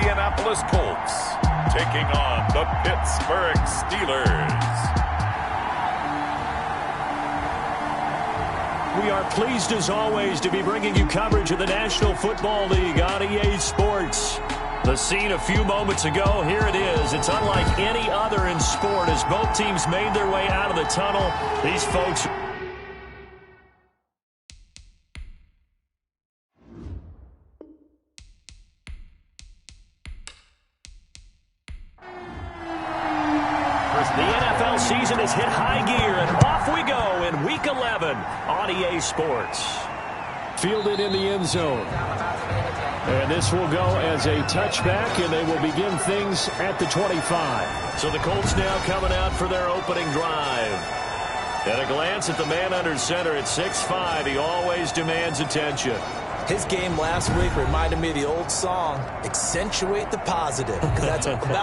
Indianapolis Colts taking on the Pittsburgh Steelers. We are pleased as always to be bringing you coverage of the National Football League on EA Sports. The scene a few moments ago, here it is. It's unlike any other in sport as both teams made their way out of the tunnel. These folks... The NFL season has hit high gear, and off we go in Week 11 on EA Sports. Fielded in the end zone. And this will go as a touchback, and they will begin things at the 25. So the Colts now coming out for their opening drive. At a glance at the man under center at 6'5", he always demands attention. His game last week reminded me of the old song, Accentuate the Positive, because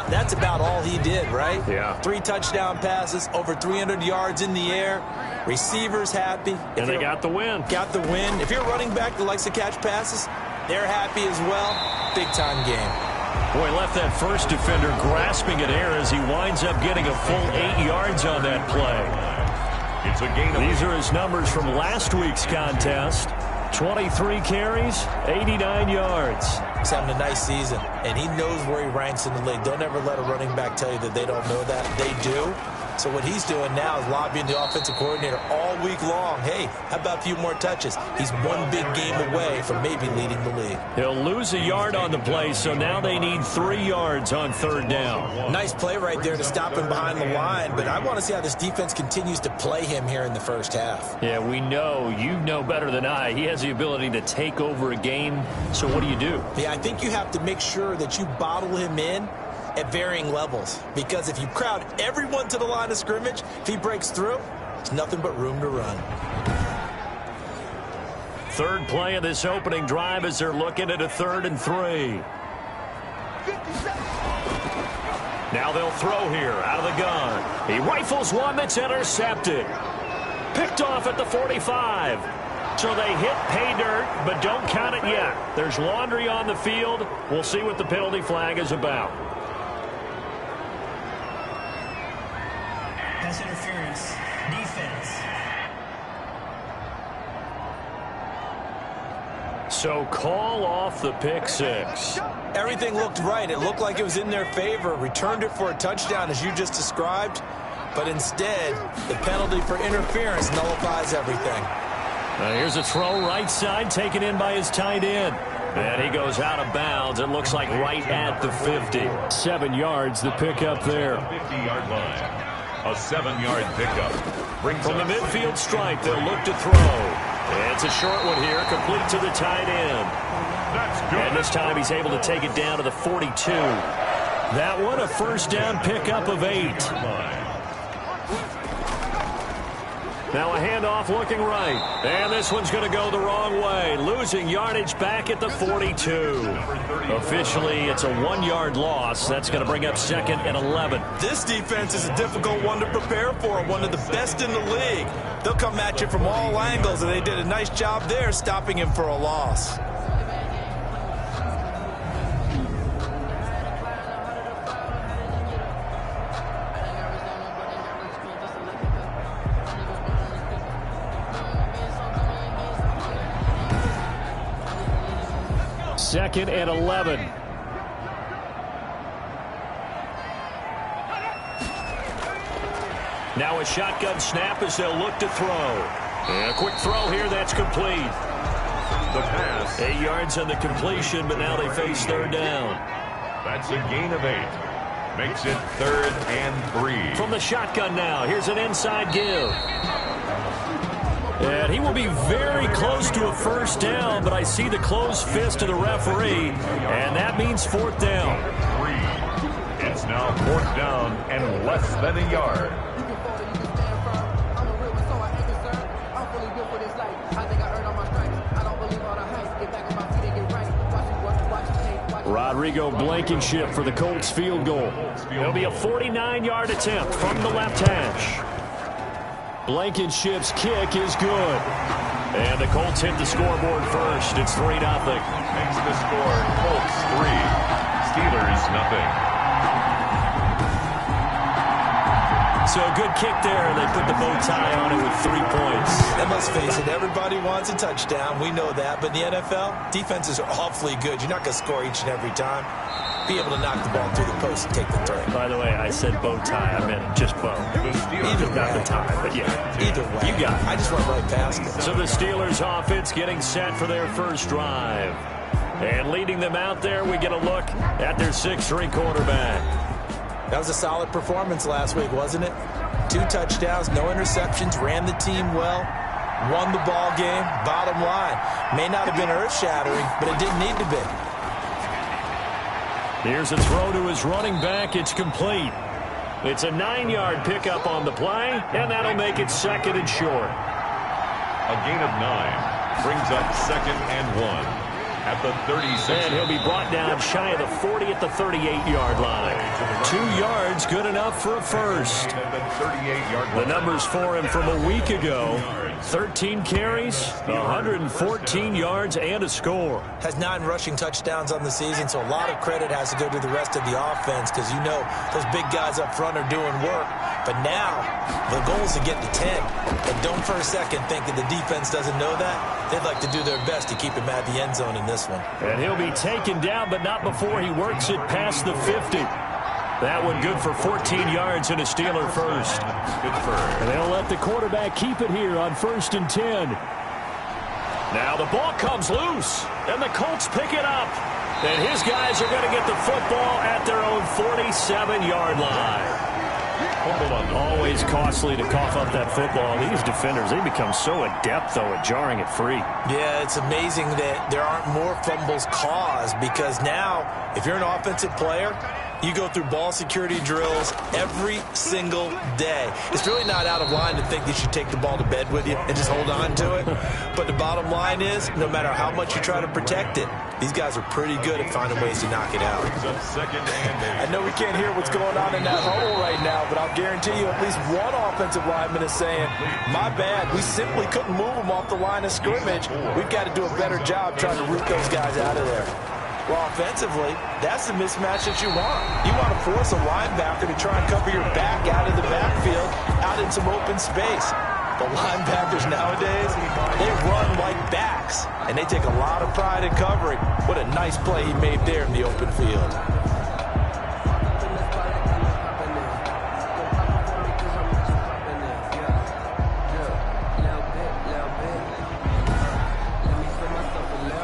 that's about all he did, right? Yeah. 3 touchdown passes, over 300 yards in the air, receivers happy. And they got the win. Got the win. If you're a running back that likes to catch passes, they're happy as well. Big-time game. Boy, left that first defender grasping at air as he winds up getting a full 8 yards on that play. It's a gain. These are his numbers from last week's contest. 23 carries, 89 yards. He's having a nice season, and he knows where he ranks in the league. Don't ever let a running back tell you that they don't know that. They do. So what he's doing now is lobbying the offensive coordinator all week long. Hey, how about a few more touches? He's one big game away from maybe leading the league. He'll lose a yard on the play, so now they need 3 yards on third down. Nice play right there to stop him behind the line, but I want to see how this defense continues to play him here in the first half. Yeah, we know. You know better than I. He has the ability to take over a game, so what do you do? Yeah, I think you have to make sure that you bottle him in at varying levels, because if you crowd everyone to the line of scrimmage, if he breaks through, there's nothing but room to run. Third play of this opening drive as they're looking at a 3rd and 3. Now they'll throw here out of the gun. He rifles one that's intercepted. Picked off at the 45. So they hit pay dirt, but don't count it yet. There's laundry on the field. We'll see what the penalty flag is about. Pass interference. Defense. So call off the pick 6. Everything looked right. It looked like it was in their favor. Returned it for a touchdown, as you just described. But instead, the penalty for interference nullifies everything. Here's a throw right side, taken in by his tight end. And he goes out of bounds. It looks like right at the 50. 7 yards, the pickup there. 50-yard line. A 7-yard pickup. From the midfield stripe, they'll look to throw. It's a short one here, complete to the tight end. That's good. And this time he's able to take it down to the 42. That one, a first down pickup of 8. Now a handoff looking right. And this one's going to go the wrong way. Losing yardage back at the 42. Officially, it's a 1-yard loss. That's going to bring up 2nd and 11. This defense is a difficult one to prepare for. One of the best in the league. They'll come at you from all angles, and they did a nice job there stopping him for a loss. Second and 11. Now a shotgun snap as they'll look to throw. And a quick throw here, that's complete. The pass. 8 yards on the completion, but now they face third down. That's a gain of 8. Makes it 3rd and 3. From the shotgun now, here's an inside give. And he will be very close to a first down, but I see the closed fist of the referee, and that means 4th down. 3. It's now 4th down and less than a yard. Rodrigo Blankenship for the Colts field goal. It'll be a 49-yard attempt from the left hash. Blankenship's kick is good. And the Colts hit the scoreboard first. It's 3-0. Makes the score Colts 3, Steelers 6-0. So a good kick there, and they put the bow tie on it with 3 points. And let's face it, everybody wants a touchdown. We know that. But in the NFL, defenses are awfully good. You're not going to score each and every time. Be able to knock the ball through the post and take the throw. By the way, I said bow tie. I meant just bow. Either not way. the tie, but yeah. Either way. You got it. I just went right past it. So the Steelers offense getting set for their first drive. And leading them out there, we get a look at their 6th-string quarterback. That was a solid performance last week, wasn't it? 2 touchdowns, no interceptions, ran the team well, won the ball game. Bottom line, may not have been earth-shattering, but it didn't need to be. Here's a throw to his running back. It's complete. It's a 9-yard pickup on the play, and that'll make it 2nd and short. A gain of 9 brings up 2nd and 1. At the 36. And he'll be brought down shy of the 40 at the 38-yard line. 2 yards, good enough for a first. The numbers for him from a week ago: 13 carries, 114 yards, and a score. Has 9 rushing touchdowns on the season, so a lot of credit has to go to the rest of the offense because you know those big guys up front are doing work. But now the goal is to get to 10. And don't for a second think that the defense doesn't know that. They'd like to do their best to keep him at the end zone in this one. And he'll be taken down, but not before he works it past the 50. That one good for 14 yards and a Steeler first. And they'll let the quarterback keep it here on 1st and 10. Now the ball comes loose, and the Colts pick it up. And his guys are going to get the football at their own 47-yard line. Always costly to cough up that football. These defenders, they become so adept, though, at jarring it free. Yeah, it's amazing that there aren't more fumbles caused because now, if you're an offensive player, you go through ball security drills every single day. It's really not out of line to think you should take the ball to bed with you and just hold on to it. But the bottom line is, no matter how much you try to protect it, these guys are pretty good at finding ways to knock it out. I know we can't hear what's going on in that huddle right now, but I'll guarantee you at least one offensive lineman is saying, my bad, we simply couldn't move them off the line of scrimmage. We've got to do a better job trying to root those guys out of there. Well, offensively, that's the mismatch that you want. You want to force a linebacker to try and cover your back out of the backfield, out in some open space. The linebackers nowadays, they run like backs, and they take a lot of pride in covering. What a nice play he made there in the open field.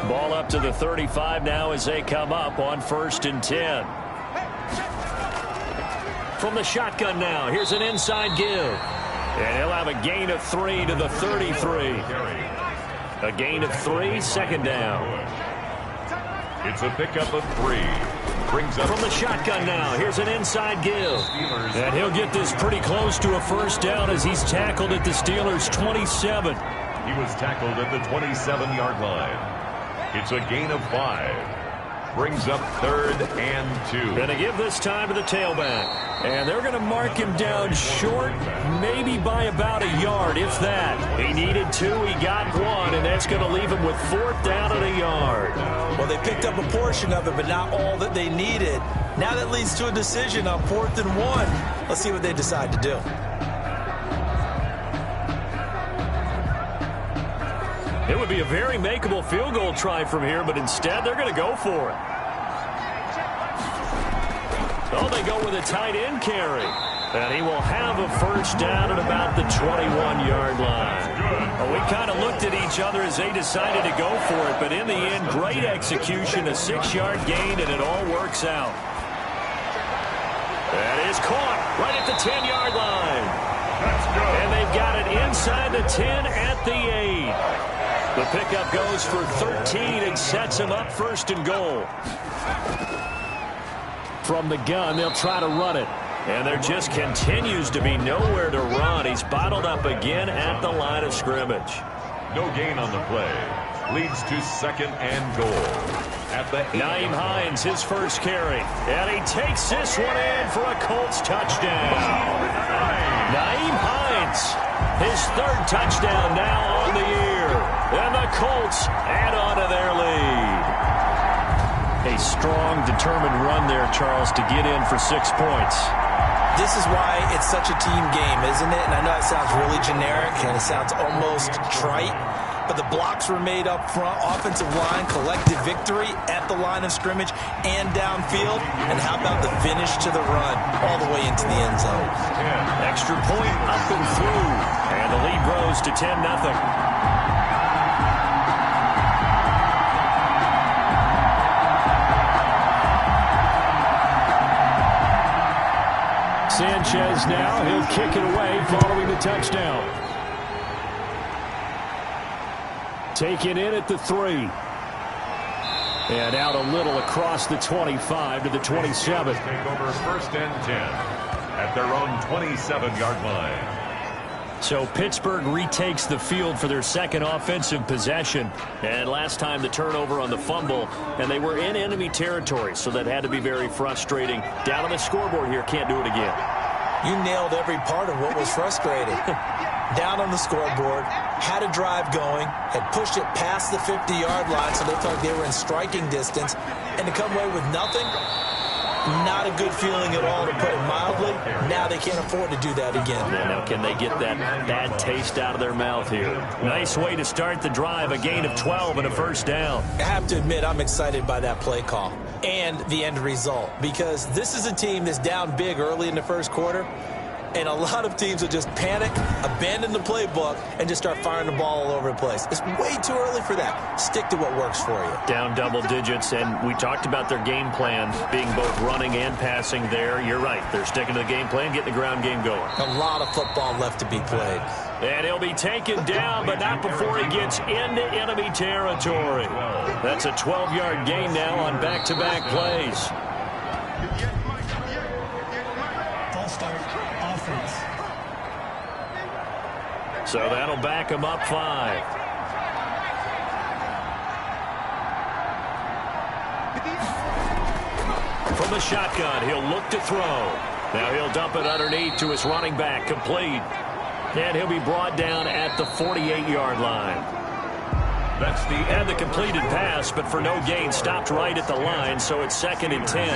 Ball up to the 35 now as they come up on 1st and 10. From the shotgun now, here's an inside give. And he'll have a gain of 3 to the 33. A gain of 3, 2nd down. It's a pickup of 3. Brings up from the shotgun now. Here's an inside give. And he'll get this pretty close to a first down as he's tackled at the Steelers' 27. He was tackled at the 27-yard line. It's a gain of 5. Brings up 3rd and 2. Going to give this time to the tailback. And they're going to mark him down short, maybe by about a yard, if that. He needed 2, he got 1, and that's going to leave him with 4th down and a yard. Well, they picked up a portion of it, but not all that they needed. Now that leads to a decision on 4th and 1. Let's see what they decide to do. It would be a very makeable field goal try from here, but instead they're going to go for it. Oh, they go with a tight end carry. And he will have a first down at about the 21-yard line. Well, we kind of looked at each other as they decided to go for it, but in the end, great execution, a 6-yard gain, and it all works out. That is caught right at the 10-yard line. And they've got it inside the 10 at the 8. The pickup goes for 13 and sets him up 1st and goal. From the gun, they'll try to run it. And there just continues to be nowhere to run. He's bottled up again at the line of scrimmage. No gain on the play. Leads to 2nd and goal. At the Nyheim Hines, his first carry. And he takes this one in for a Colts touchdown. Nyheim Hines, his 3rd touchdown now on the year. And the Colts add on to their lead. A strong, determined run there, Charles, to get in for 6 points. This is why it's such a team game, isn't it? And I know it sounds really generic and it sounds almost trite, but the blocks were made up front, offensive line, collective victory at the line of scrimmage and downfield. And how about the finish to the run all the way into the end zone? Extra point up and through. And the lead grows to 10-0. Sanchez now, he'll kick it away following the touchdown. Taken in at the 3. And out a little across the 25 to the 27. Take over 1st and 10 at their own 27-yard line. So Pittsburgh retakes the field for their second offensive possession. And last time the turnover on the fumble, and they were in enemy territory, so that had to be very frustrating. Down on the scoreboard here, can't do it again. You nailed every part of what was frustrating. Down on the scoreboard, had a drive going, had pushed it past the 50-yard line, so they thought they were in striking distance, and to come away with nothing, not a good feeling at all, to put it mildly. Now they can't afford to do that again. Yeah, now can they get that bad taste out of their mouth here? Nice way to start the drive, a gain of 12 and a first down. I have to admit, I'm excited by that play call and the end result, because this is a team that's down big early in the first quarter, and a lot of teams will just panic, abandon the playbook, and just start firing the ball all over the place. It's way too early for that. Stick to what works for you. Down double digits, and we talked about their game plan being both running and passing there. You're right. They're sticking to the game plan, getting the ground game going. A lot of football left to be played. And he'll be taken down, but not before he gets into enemy territory. That's a 12-yard gain now on back-to-back plays. False start, offense. So that'll back him up 5. From the shotgun, he'll look to throw. Now he'll dump it underneath to his running back, complete. And he'll be brought down at the 48-yard line. That's the And the completed pass, but for no gain, stopped right at the line, so it's 2nd and 10.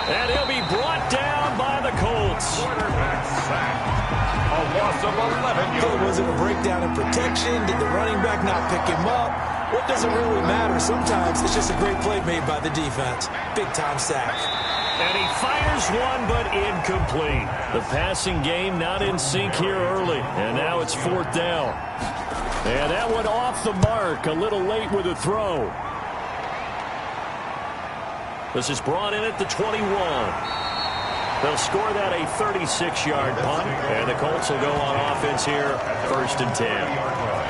And he'll be brought down by the Colts. quarterback sack. A loss of 11 yards. Was it a breakdown in protection? Did the running back not pick him up? What does it really matter? Sometimes it's just a great play made by the defense. Big-time sack. And he fires one, but incomplete. The passing game not in sync here early. And now it's 4th down. And that one off the mark. A little late with a throw. This is brought in at the 21. They'll score that a 36-yard punt. And the Colts will go on offense here, 1st and 10.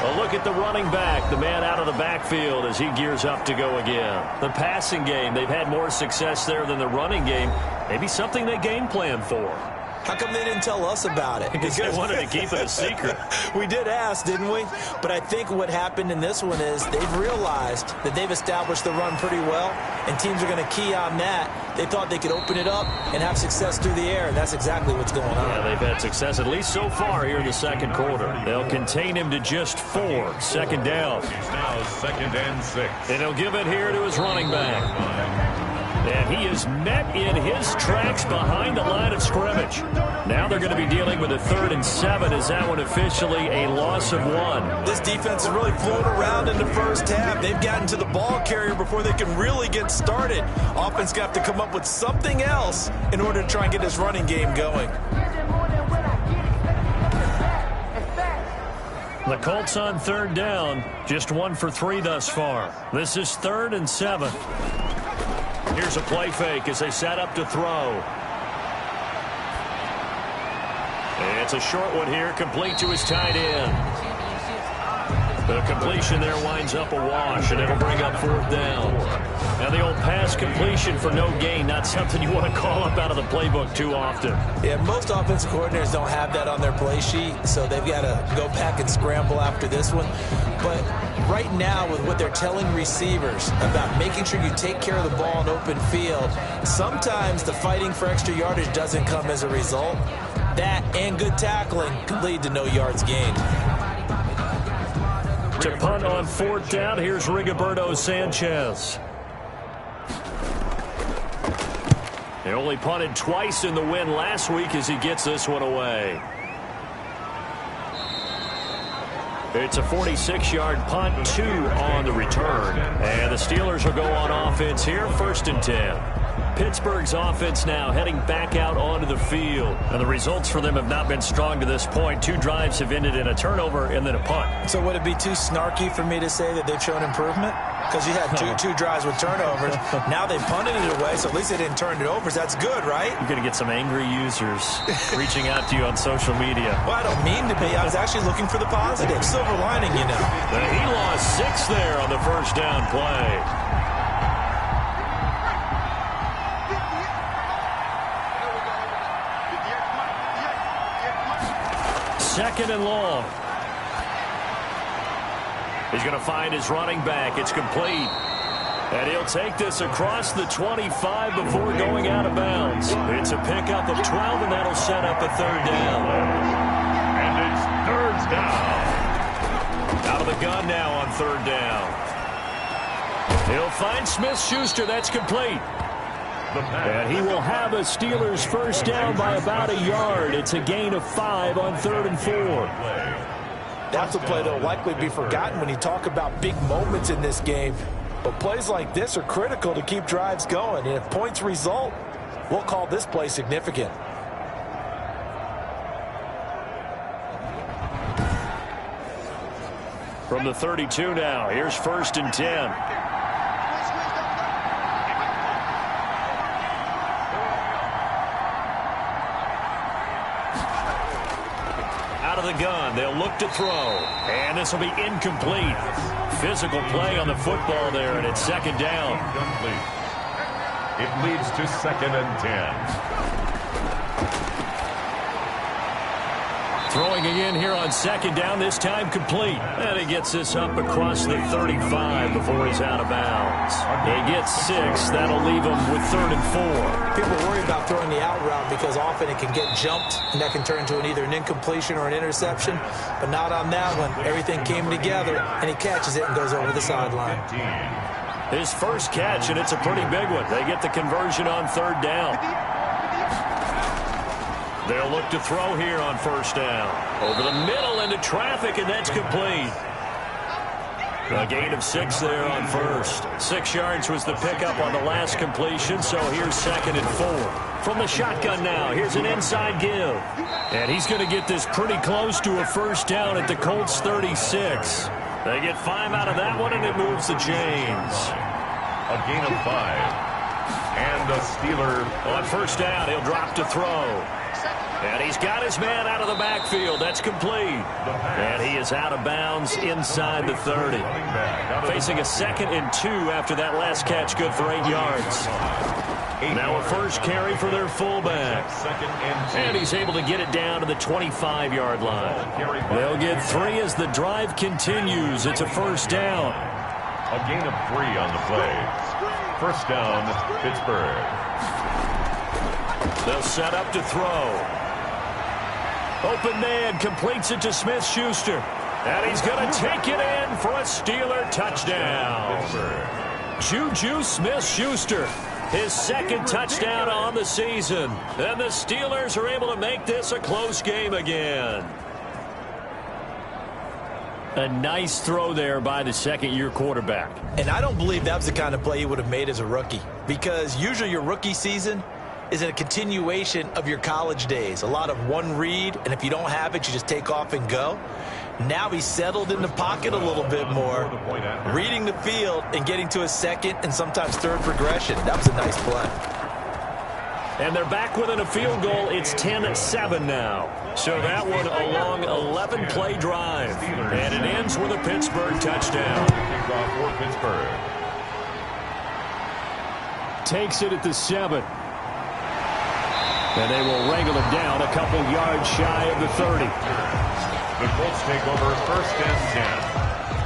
A look at the running back, the man out of the backfield as he gears up to go again. The passing game, they've had more success there than the running game. Maybe something they game plan for. How come they didn't tell us about it? Because they wanted to keep it a secret. We did ask, didn't we? But I think what happened in this one is they've realized that they've established the run pretty well, and teams are going to key on that. They thought they could open it up and have success through the air, and that's exactly what's going on. Yeah, they've had success, at least so far here in the second quarter. They'll contain him to just 4. 2nd down. He's now 2nd and 6. And he'll give it here to his running back. And he is met in his tracks behind the line of scrimmage. Now they're going to be dealing with a 3rd and 7. Is that one officially a loss of 1? This defense has really flown around in the first half. They've gotten to the ball carrier before they can really get started. Offense got to come up with something else in order to try and get this running game going. The Colts on 3rd down. Just 1 for 3 thus far. This is 3rd and 7. Here's a play fake as they set up to throw. And it's a short one here, complete to his tight end. The completion there winds up a wash, and it'll bring up 4th down. Now the old pass completion for no gain, not something you want to call up out of the playbook too often. Yeah, most offensive coordinators don't have that on their play sheet, so they've got to go back and scramble after this one. But right now, with what they're telling receivers about making sure you take care of the ball in open field, sometimes the fighting for extra yardage doesn't come as a result. That and good tackling could lead to no yards gained. to punt on 4th down. Here's Rigoberto Sanchez. He only punted twice in the win last week as he gets this one away. It's a 46-yard punt, 2 on the return. And the Steelers will go on offense here, 1st and 10. Pittsburgh's offense now heading back out onto the field. And the results for them have not been strong to this point. 2 drives have ended in a turnover and then a punt. So would it be too snarky for me to say that they've shown improvement? Because you had two drives with turnovers. Now they punted it away, so at least they didn't turn it over. So that's good, right? You're going to get some angry users reaching out to you on social media. Well, I don't mean to be. I was actually looking for the positive. Silver lining, you know. He lost 6 there on the 1st down play. 2nd and long. He's going to find his running back. It's complete. And he'll take this across the 25 before going out of bounds. It's a pickup of 12, and that'll set up a 3rd down. And it's 3rd down. Out of the gun now on 3rd down. He'll find Smith-Schuster. That's complete. And he will have a Steelers 1st down by about a yard. It's a gain of 5 on 3rd and 4. That's a play that will likely be forgotten when you talk about big moments in this game. But plays like this are critical to keep drives going. And if points result, we'll call this play significant. From the 32 now, here's 1st and 10. Out of the gun, they'll look to throw. And this will be incomplete. Physical play on the football there, and it's 2nd down. Incomplete. It leads to 2nd and 10. Throwing again here on 2nd down, this time complete. And he gets this up across the 35 before he's out of bounds. He gets 6. That'll leave him with 3rd and 4. People worry about throwing the out route because often it can get jumped, and that can turn into either an incompletion or an interception. But not on that one. Everything came together, and he catches it and goes over the sideline. His first catch, and it's a pretty big one. They get the conversion on 3rd down. They'll look to throw here on 1st down. Over the middle into traffic, and that's complete. A gain of 6 there on 1st. 6 yards was the pickup on the last completion, so here's 2nd and 4. From the shotgun now, here's an inside give. And he's going to get this pretty close to a 1st down at the Colts 36. They get 5 out of that one, and it moves the chains. A gain of 5. And a Steeler. On 1st down, he'll drop to throw. And he's got his man out of the backfield. That's complete. And he is out of bounds inside the 30. Facing a 2nd and 2 after that last catch, good for 8 yards. Now a first carry for their fullback. And he's able to get it down to the 25-yard line. They'll get 3 as the drive continues. It's a 1st down. A gain of 3 on the play. 1st down, Pittsburgh. They'll set up to throw. Open man completes it to Smith-Schuster. And he's going to take it in for a Steeler touchdown. Juju Smith-Schuster, his 2nd touchdown on the season. And the Steelers are able to make this a close game again. A nice throw there by the 2nd-year quarterback. And I don't believe that was the kind of play he would have made as a rookie. Because usually your rookie season is a continuation of your college days. A lot of one read, and if you don't have it, you just take off and go. Now he's settled in the pocket a little bit more, reading the field and getting to a 2nd and sometimes 3rd progression. That was a nice play. And they're back within a field goal. It's 10-7 now. So that one a long 11-play drive. And it ends with a Pittsburgh touchdown. Kickoff for Pittsburgh. Takes it at the 7. And they will wrangle him down a couple yards shy of the 30. The Colts take over 1st and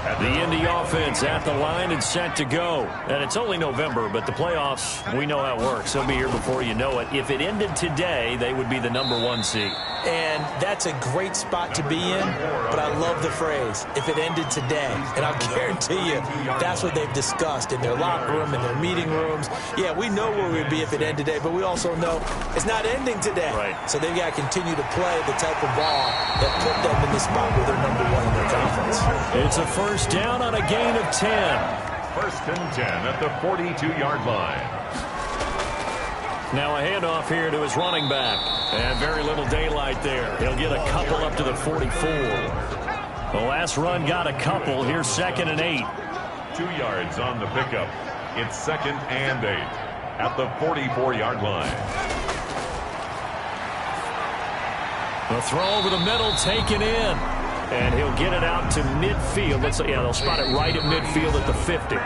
10. The Indy offense at the line and set to go. And it's only November, but the playoffs, we know how it works. They'll be here before you know it. If it ended today, they would be the #1 seed. And that's a great spot to be in, but I love the phrase, if it ended today. And I'll guarantee you, that's what they've discussed in their locker room, in their meeting rooms. Yeah, we know where we'd be if it ended today, but we also know it's not ending today. Right. So they've got to continue to play the type of ball that put them in the spot where they're #1 in their conference. It's a first down on a gain of 10. First and 10 at the 42-yard line. Now a handoff here to his running back. And very little daylight there. He'll get a couple up to the 44. The last run got a couple. Here's 2nd and 8. 2 yards on the pickup. It's 2nd and 8 at the 44-yard line. The throw over the middle taken in. And he'll get it out to midfield. They'll spot it right at midfield at the 50.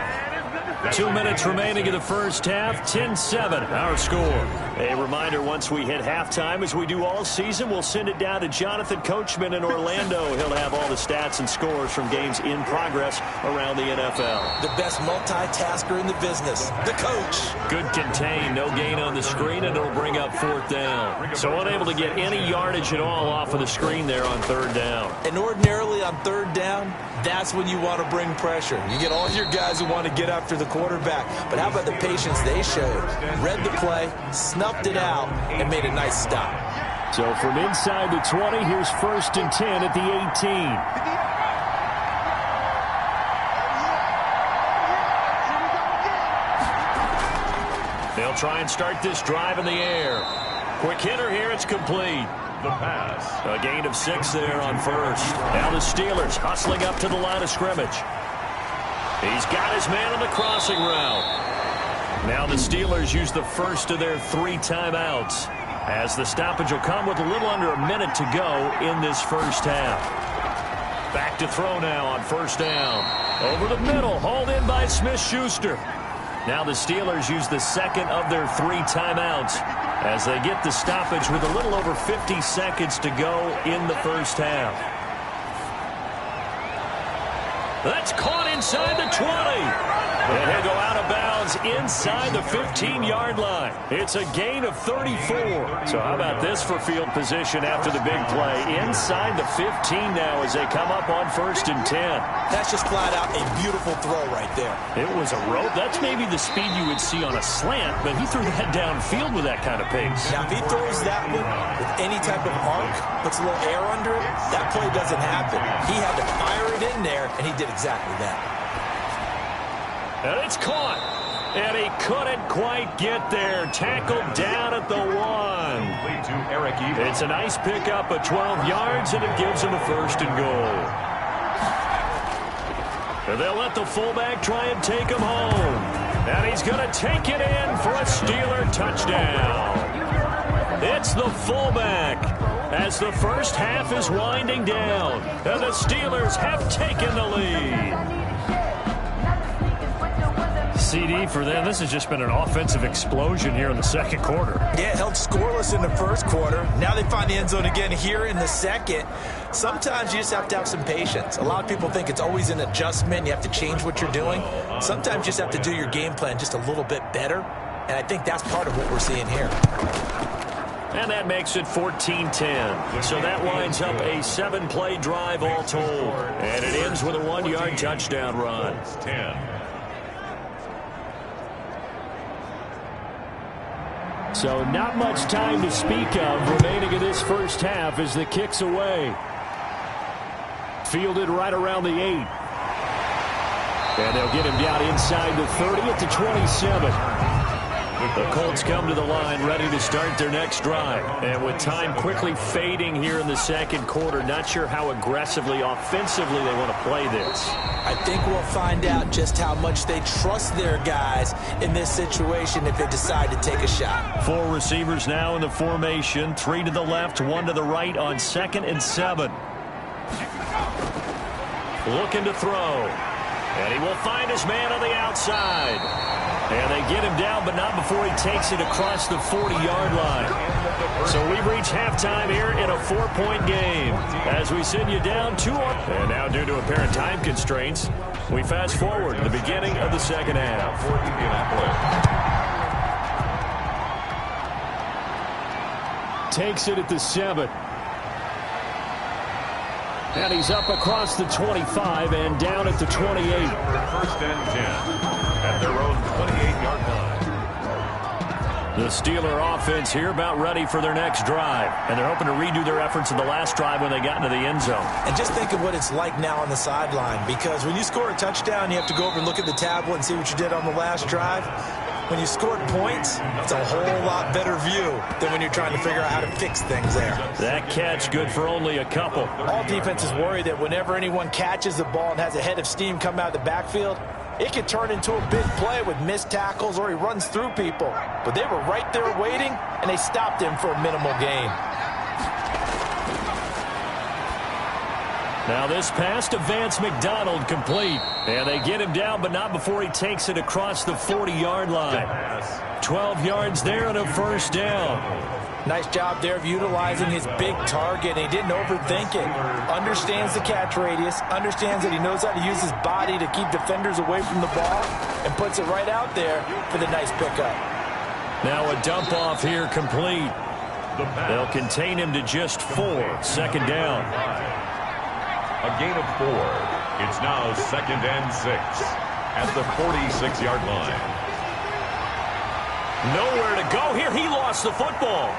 2 minutes remaining in the first half. 10-7, our score. A reminder, once we hit halftime, as we do all season, we'll send it down to Jonathan Coachman in Orlando. He'll have all the stats and scores from games in progress around the NFL. The best multitasker in the business, the coach. Good contain, no gain on the screen, and it'll bring up 4th down. So unable to get any yardage at all off of the screen there on 3rd down. And ordinarily on 3rd down, that's when you want to bring pressure. You get all your guys who want to get after the quarterback. But how about the patience they showed? Read the play, snuffed it out, and made a nice stop. So from inside the 20, here's 1st and 10 at the 18. They'll try and start this drive in the air. Quick hitter here, it's complete. The pass. A gain of 6 there on 1st. Now the Steelers hustling up to the line of scrimmage. He's got his man on the crossing route. Now the Steelers use the first of their 3 timeouts, as the stoppage will come with a little under a minute to go in this first half. Back to throw now on 1st down. Over the middle, hauled in by Smith-Schuster. Now the Steelers use the 2nd of their 3 timeouts as they get the stoppage with a little over 50 seconds to go in the first half. That's caught inside the 20. And he'll go out of bounds inside the 15-yard line. It's a gain of 34. So how about this for field position after the big play? Inside the 15 now as they come up on 1st and 10. That's just flat out a beautiful throw right there. It was a rope. That's maybe the speed you would see on a slant, but he threw that downfield with that kind of pace. Now, if he throws that one with any type of arc, puts a little air under it, that play doesn't happen. He had to fire it in there, and he did exactly that. And it's caught. And he couldn't quite get there. Tackled down at the 1. It's a nice pickup of 12 yards, and it gives him a 1st and goal. And they'll let the fullback try and take him home. And he's going to take it in for a Steeler touchdown. It's the fullback as the first half is winding down. And the Steelers have taken the lead. CD for them. This has just been an offensive explosion here in the 2nd quarter. Yeah, held scoreless in the 1st quarter. Now they find the end zone again here in the 2nd. Sometimes you just have to have some patience. A lot of people think it's always an adjustment. You have to change what you're doing. Sometimes you just have to do your game plan just a little bit better. And I think that's part of what we're seeing here. And that makes it 14-10. So that winds up a 7-play drive all told. And it ends with a 1-yard touchdown run. 10. So not much time to speak of remaining in this first half as the kick's away. Fielded right around the 8. And they'll get him down inside the 30 at the 27. The Colts come to the line ready to start their next drive. And with time quickly fading here in the 2nd quarter, not sure how aggressively, offensively they want to play this. I think we'll find out just how much they trust their guys in this situation if they decide to take a shot. 4 receivers now in the formation. 3 to the left, 1 to the right on 2nd and 7. Looking to throw. And he will find his man on the outside. And they get him down, but not before he takes it across the 40-yard line. So we've reached halftime here in a 4-point game. As we send you down 2-1. And now, due to apparent time constraints, we fast forward to the beginning of the second half. Takes it at the 7. And he's up across the 25 and down at the 28. First and 10 at their own 28-yard line. The Steeler offense here about ready for their next drive. And they're hoping to redo their efforts in the last drive when they got into the end zone. And just think of what it's like now on the sideline. Because when you score a touchdown, you have to go over and look at the tablet and see what you did on the last drive. When you scored points, it's a whole lot better view than when you're trying to figure out how to fix things there. That catch good for only a couple. All defenses worry that whenever anyone catches the ball and has a head of steam come out of the backfield, it could turn into a big play with missed tackles or he runs through people. But they were right there waiting, and they stopped him for a minimal gain. Now this pass to Vance McDonald complete. And they get him down, but not before he takes it across the 40-yard line. 12 yards there and a first down. Nice job there of utilizing his big target. He didn't overthink it. Understands the catch radius. Understands that he knows how to use his body to keep defenders away from the ball. And puts it right out there for the nice pickup. Now a dump off here complete. They'll contain him to just 4. Second down. A gain of 4. It's now second and 6 at the 46-yard line. Nowhere to go here. He lost the football.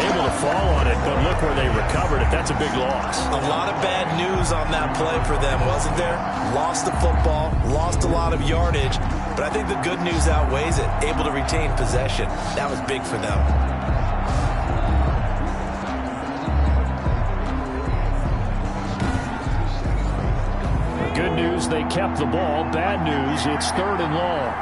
Able to fall on it, but look where they recovered it. That's a big loss. A lot of bad news on that play for them, wasn't there? Lost the football, lost a lot of yardage, but I think the good news outweighs it. Able to retain possession. That was big for them. Good news, they kept the ball. Bad news, it's 3rd and long.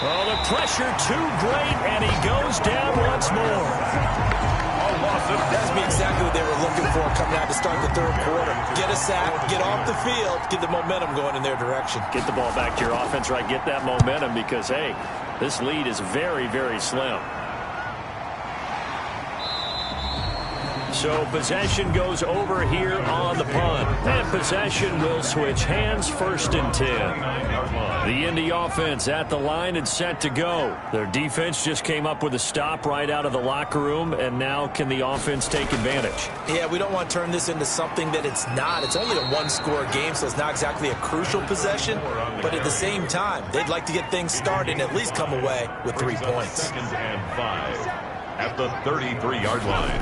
Well, the pressure too great, and he goes down once more. That's exactly what they were looking for coming out to start the 3rd quarter. Get a sack, get off the field, get the momentum going in their direction. Get the ball back to your offense, right? Get that momentum because, hey, this lead is very, very slim. So possession goes over here on the punt. And possession will switch hands, 1st and 10. The Indy offense at the line and set to go. Their defense just came up with a stop right out of the locker room, and now can the offense take advantage? Yeah, we don't want to turn this into something that it's not. It's only a 1-score game, so it's not exactly a crucial possession. But at the same time, they'd like to get things started and at least come away with 3 points. 2nd and 5 at the 33-yard line.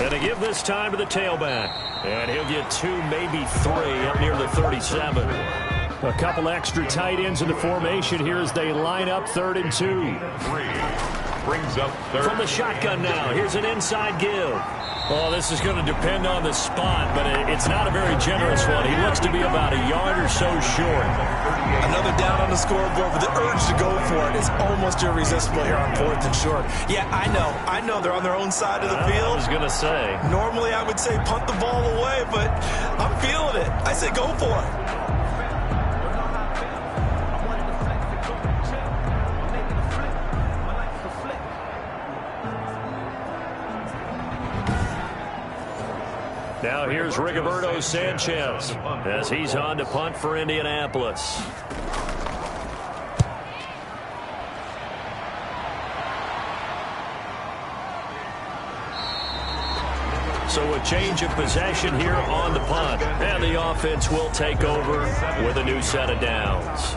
And they give this time to the tailback. And he'll get 2, maybe 3 up near the 37. A couple extra tight ends in the formation here as they line up 3rd and 2. 3 brings up 3rd. From the shotgun now, here's an inside give. Oh, this is going to depend on the spot, but it's not a very generous one. He looks to be about a yard or so short. Another down on the scoreboard, but the urge to go for it is almost irresistible here on 4th and short. Yeah, I know they're on their own side of the field. I was going to say. Normally I would say punt the ball away, but I'm feeling it. I say go for it. Now here's Rigoberto Sanchez as he's on to punt for Indianapolis. So a change of possession here on the punt. And the offense will take over with a new set of downs.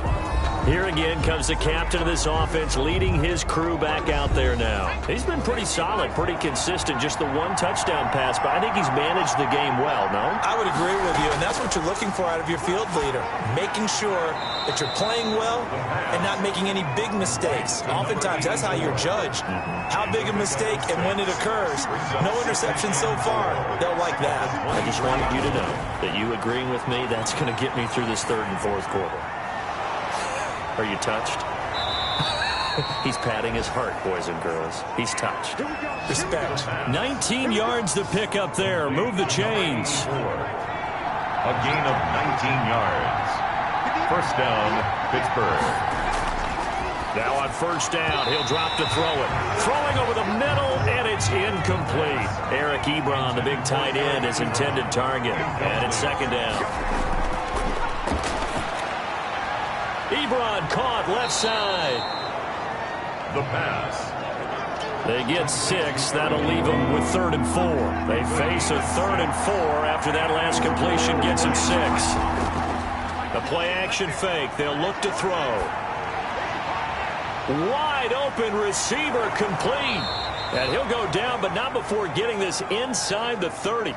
Here again comes the captain of this offense leading his crew back out there now. He's been pretty solid, pretty consistent, just the 1 touchdown pass, but I think he's managed the game well, no? I would agree with you, and that's what you're looking for out of your field leader, making sure that you're playing well and not making any big mistakes. Oftentimes, that's how you're judged. How big a mistake and when it occurs. No interception so far. They'll like that. I just wanted you to know that you agreeing with me, that's going to get me through this 3rd and 4th quarter. Are you touched? He's patting his heart, boys and girls. He's touched. Respect. 19 yards to pick up there. Move the chains. A gain of 19 yards. First down, Pittsburgh. Now on first down, he'll drop to throw it. Throwing over the middle, and it's incomplete. Eric Ebron, the big tight end, his intended target. And it's second down. Ebron caught left side. The pass. They get 6. That'll leave them with 3rd and 4. They face a 3rd and 4 after that last completion gets them 6. The play-action fake. They'll look to throw. Wide open receiver complete. And he'll go down, but not before getting this inside the 30.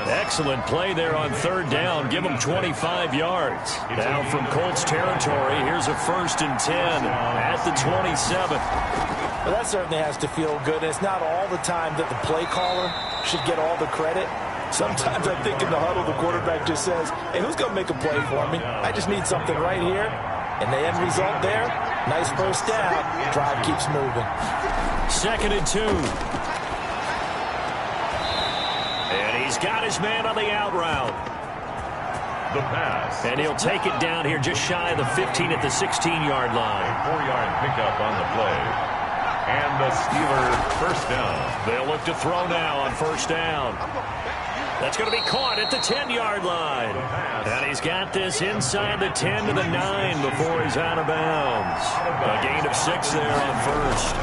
Excellent play there on 3rd down. Give them 25 yards. Now from Colts territory, here's a 1st and 10 at the 27. Well, that certainly has to feel good. And it's not all the time that the play caller should get all the credit. Sometimes I think in the huddle, the quarterback just says, hey, who's going to make a play for me? I just need something right here. And the end result there, nice first down. Drive keeps moving. 2nd and 2. And he's got his man on the out route. The pass. And he'll take it down here just shy of the 15 at the 16-yard line. A 4-yard pickup on the play. And the Steelers first down. They'll look to throw now on first down. That's going to be caught at the 10-yard line. And he's got this inside the 10 to the 9 before he's out of bounds. A gain of 6 there on first.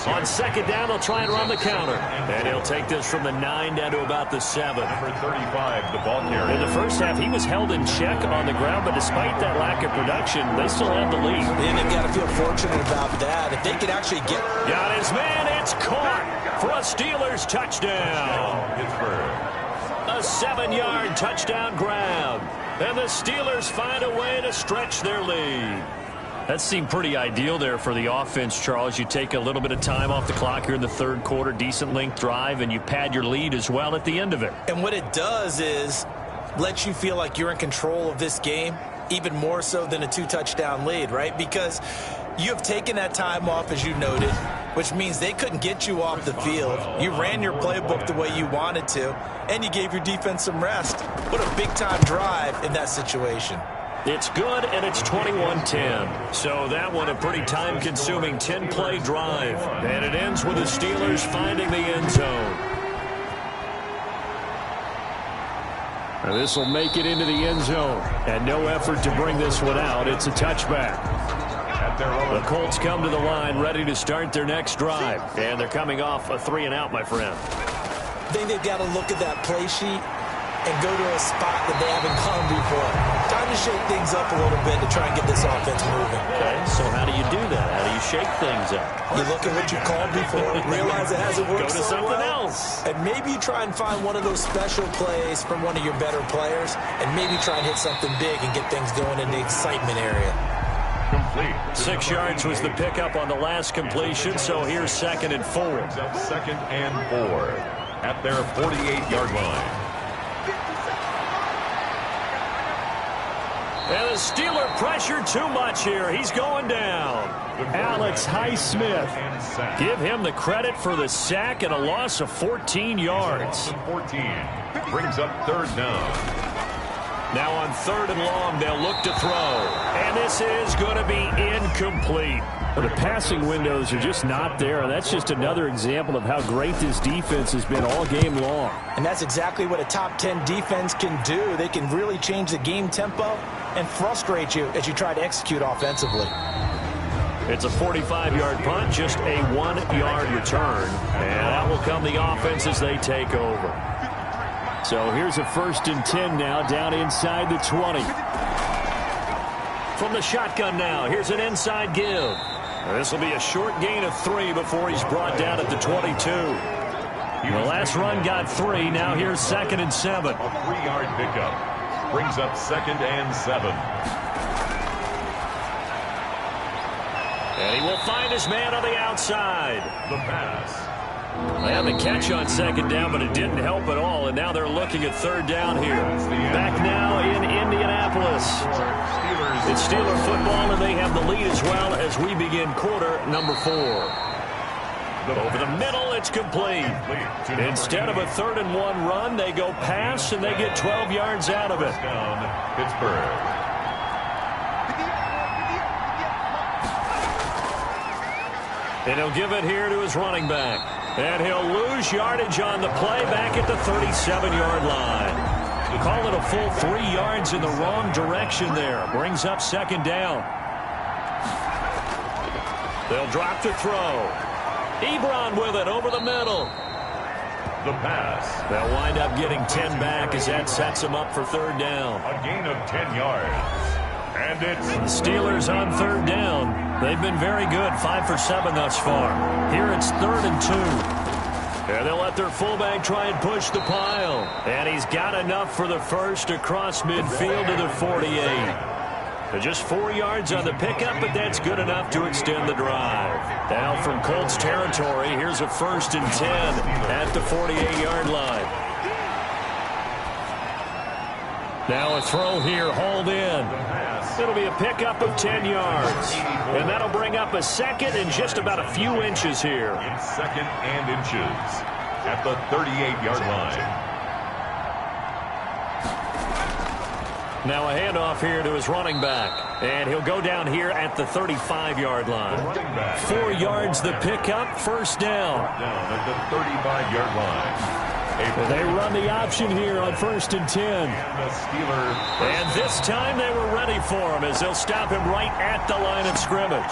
On second down, they'll try and run the counter. And he'll take this from the 9 down to about the 7. Number 35, the ball carrier. In the first half, he was held in check on the ground, but despite that lack of production, they still have the lead. And they've got to feel fortunate about that. If they could actually get... Got his man. It's caught for a Steelers touchdown. Pittsburgh. A 7-yard touchdown grab. And the Steelers find a way to stretch their lead. That seemed pretty ideal there for the offense, Charles. You take a little bit of time off the clock here in the 3rd quarter, decent length drive, and you pad your lead as well at the end of it. And what it does is lets you feel like you're in control of this game, even more so than a 2-touchdown lead, right? Because you have taken that time off, as you noted, which means they couldn't get you off the field. You ran your playbook the way you wanted to, and you gave your defense some rest. What a big-time drive in that situation. It's good, and it's 21-10. So that one a pretty time-consuming 10-play drive. And it ends with the Steelers finding the end zone. This will make it into the end zone. And no effort to bring this one out. It's a touchback. The Colts come to the line ready to start their next drive. And they're coming off a 3-and-out, my friend. I think they've got to look at that play sheet and go to a spot that they haven't gone before. Time to shake things up a little bit to try and get this offense moving. Okay, so how do you do that? How do you shake things up? You look at what you called before, realize it hasn't worked Go to so something well, else. and maybe you try and find one of those special plays from one of your better players, and maybe try and hit something big and get things going in the excitement area. Complete. 6 yards was the pickup on the last completion, so here's 2nd and 4. Second and 4 at their 48-yard line. And the Steeler pressure too much here. He's going down. Alex Highsmith. Give him the credit for the sack and a loss of 14 yards. 14 brings up 3rd down. Now on 3rd and long, they'll look to throw. And this is going to be incomplete. The passing windows are just not there. And that's just another example of how great this defense has been all game long. And that's exactly what a top 10 defense can do. They can really change the game tempo and frustrate you as you try to execute offensively. It's a 45-yard punt, just a 1-yard return. And that will come the offense as they take over. So here's a 1st and 10 now, down inside the 20. From the shotgun now, here's an inside give. This will be a short gain of 3 before he's brought down at the 22. The last run got 3. Now here's 2nd and 7. A 3-yard pickup brings up 2nd and 7. And he will find his man on the outside. The pass. They had the catch on second down, but it didn't help at all, and now they're looking at third down here. Back now in Indianapolis. It's Steeler football, and they have the lead as well as we begin quarter number 4. Over the middle, it's complete. Instead of a 3rd-and-1 run, they go pass, and they get 12 yards out of it. Pittsburgh. And he'll give it here to his running back. And he'll lose yardage on the play back at the 37-yard line. Call it a full 3 yards in the wrong direction there. Brings up second down. They'll drop to throw. Ebron with it over the middle. The pass. They'll wind up getting 10 back as that sets them up for third down. A gain of 10 yards. And it's the Steelers on third down. They've been very good, 5 for 7 thus far. Here it's 3rd and 2. And they'll let their fullback try and push the pile. And he's got enough for the first across midfield to the 48. Just 4 yards on the pickup, but that's good enough to extend the drive. Now from Colts territory, here's a 1st and 10 at the 48-yard line. Now a throw here, hauled in. It'll be a pickup of 10 yards. And that'll bring up a second and just about a few inches here. It's 2nd and inches at the 38-yard line. Now a handoff here to his running back. And he'll go down here at the 35-yard line. 4 yards the pickup, 1st down. Down at the 35-yard line. They run the option here on 1st and 10. And this time they were ready for him as they'll stop him right at the line of scrimmage.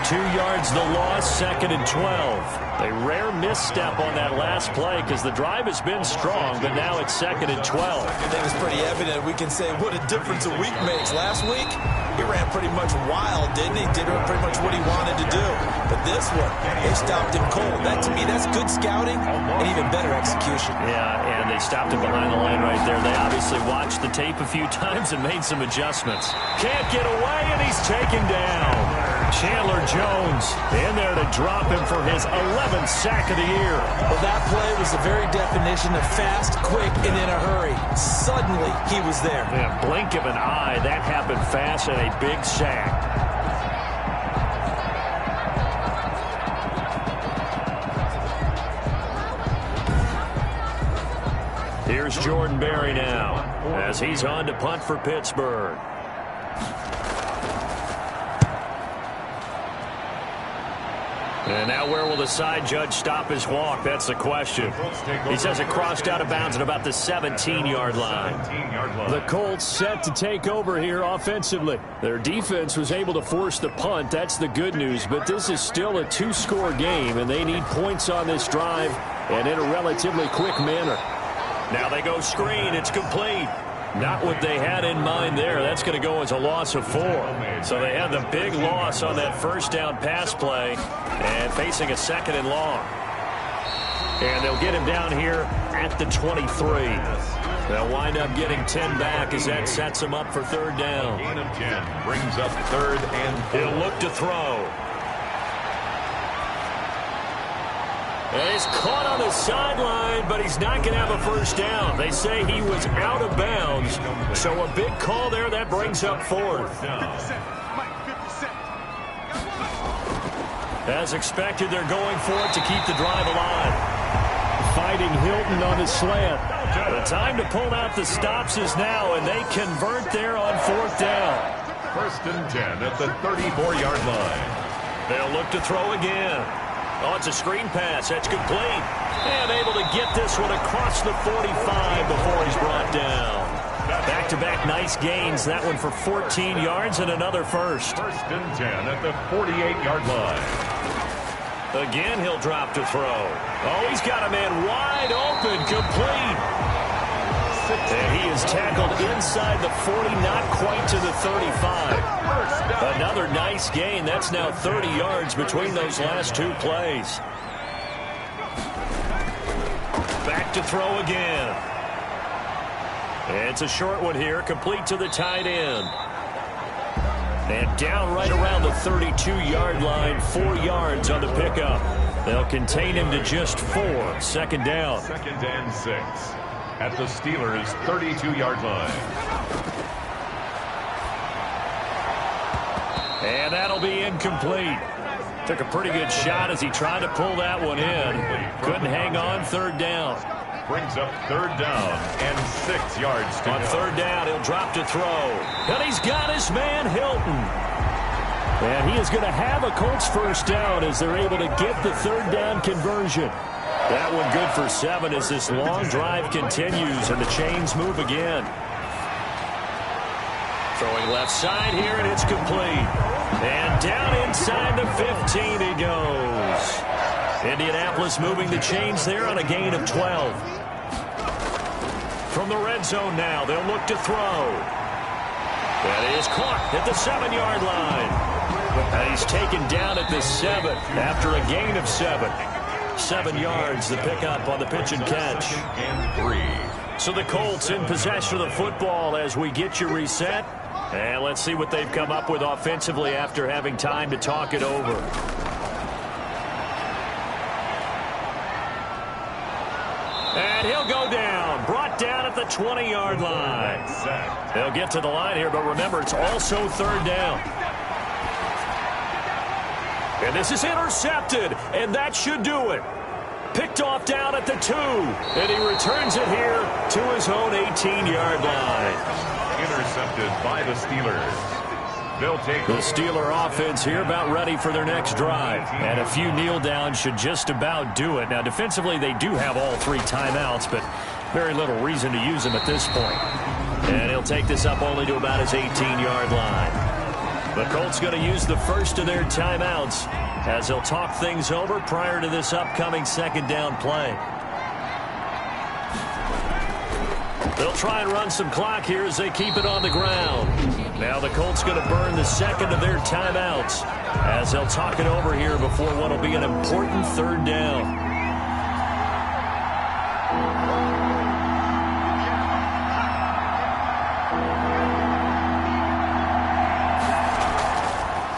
2 yards the loss, 2nd and 12. A rare misstep on that last play because the drive has been strong, but now it's 2nd and 12. I think it's pretty evident. We can say what a difference a week makes. Last week, he ran pretty much wild, didn't he? Did pretty much what he wanted to do. But this one, they stopped him cold. That, to me, that's good scouting and even better execution. Yeah, and they stopped him behind the line right there. They obviously watched the tape a few times and made some adjustments. Can't get away, and he's taken down. Chandler Jones in there to drop him for his 11th sack of the year. Well, that play was the very definition of fast, quick, and in a hurry. Suddenly, he was there. Yeah, blink of an eye. That happened fast and a big sack. Here's Jordan Berry now as he's on to punt for Pittsburgh. And now where will the side judge stop his walk? That's the question. He says it crossed out of bounds at about the 17-yard line. The Colts set to take over here offensively. Their defense was able to force the punt. That's the good news. But this is still a 2-score game, and they need points on this drive and in a relatively quick manner. Now they go screen. It's complete. Not what they had in mind there. That's going to go as a loss of 4. So they had the big loss on that 1st down pass play and facing a 2nd and long. And they'll get him down here at the 23. They'll wind up getting 10 back as that sets him up for 3rd down. Gain of 10 brings up 3rd and 4. He'll look to throw. And he's caught on the sideline, but he's not going to have a 1st down. They say he was out of bounds. So a big call there. That brings up 4th. As expected, they're going for it to keep the drive alive. Fighting Hilton on his slant. The time to pull out the stops is now, and they convert there on 4th down. 1st and 10 at the 34-yard line. They'll look to throw again. Oh, it's a screen pass. That's complete. And able to get this one across the 45 before he's brought down. Back-to-back nice gains. That one for 14 yards and another 1st. 1st and 10 at the 48-yard line. Again, he'll drop to throw. Oh, he's got a man wide open. Complete. And he is tackled inside the 40, not quite to the 35. Another nice gain. That's now 30 yards between those last 2 plays. Back to throw again. It's a short one here, complete to the tight end. And down right around the 32-yard line, 4 yards on the pickup. They'll contain him to just 4. Second down. 2nd and 6 at the Steelers' 32-yard line. And that'll be incomplete. Took a pretty good shot as he tried to pull that one in. Couldn't hang on. 3rd down. Brings up 3rd down and 6 yards to on go. 3rd down, he'll drop to throw. And he's got his man, Hilton. And he is going to have a Colts 1st down as they're able to get the 3rd down conversion. That one good for 7 as this long drive continues and the chains move again. Throwing left side here, and it's complete. And down inside the 15 he goes. Indianapolis moving the chains there on a gain of 12. From the red zone now, they'll look to throw. That is caught at the 7-yard line. And he's taken down at the 7 after a gain of 7. 7 yards, the pickup on the pitch and catch. 2nd and 3. So the Colts in possession of the football as we get you reset. And let's see what they've come up with offensively after having time to talk it over. And he'll go down. Brought down at the 20-yard line. They'll get to the line here, but remember, it's also 3rd down. And this is intercepted, and that should do it. Picked off down at the 2, and he returns it here to his own 18-yard line. Intercepted by the Steelers. They'll take the Steeler offense here about ready for their next drive. And a few kneel downs should just about do it. Now, defensively, they do have all 3 timeouts, but very little reason to use them at this point. And he'll take this up only to about his 18-yard line. The Colts going to use the first of their timeouts as they'll talk things over prior to this upcoming 2nd down play. They'll try and run some clock here as they keep it on the ground. Now the Colts going to burn the 2nd of their timeouts as they'll talk it over here before what will be an important 3rd down.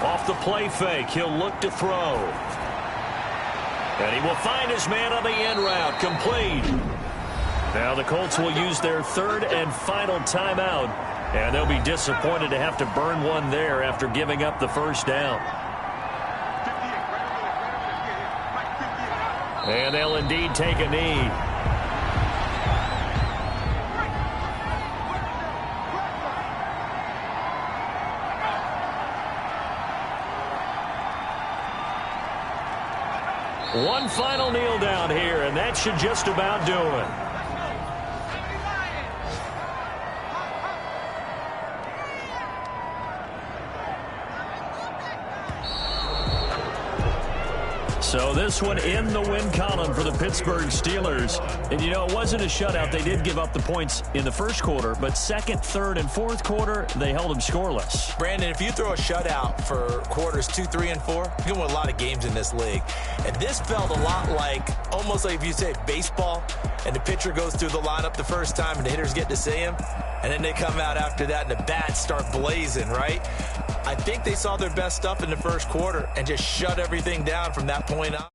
Off the play fake, he'll look to throw. And he will find his man on the end route, complete. Now the Colts will use their 3rd and final timeout, and they'll be disappointed to have to burn one there after giving up the 1st down. And they'll indeed take a knee. One final kneel down here, and that should just about do it. So this one in the win column for the Pittsburgh Steelers. And, you know, it wasn't a shutout. They did give up the points in the 1st quarter, but 2nd, 3rd, and 4th quarter, they held them scoreless. Brandon, if you throw a shutout for quarters 2, 3, and 4, you can win a lot of games in this league. And this felt a lot like, almost like if you say baseball, and the pitcher goes through the lineup the first time, and the hitters get to see him, and then they come out after that, and the bats start blazing, right? I think they saw their best stuff in the 1st quarter and just shut everything down from that point on.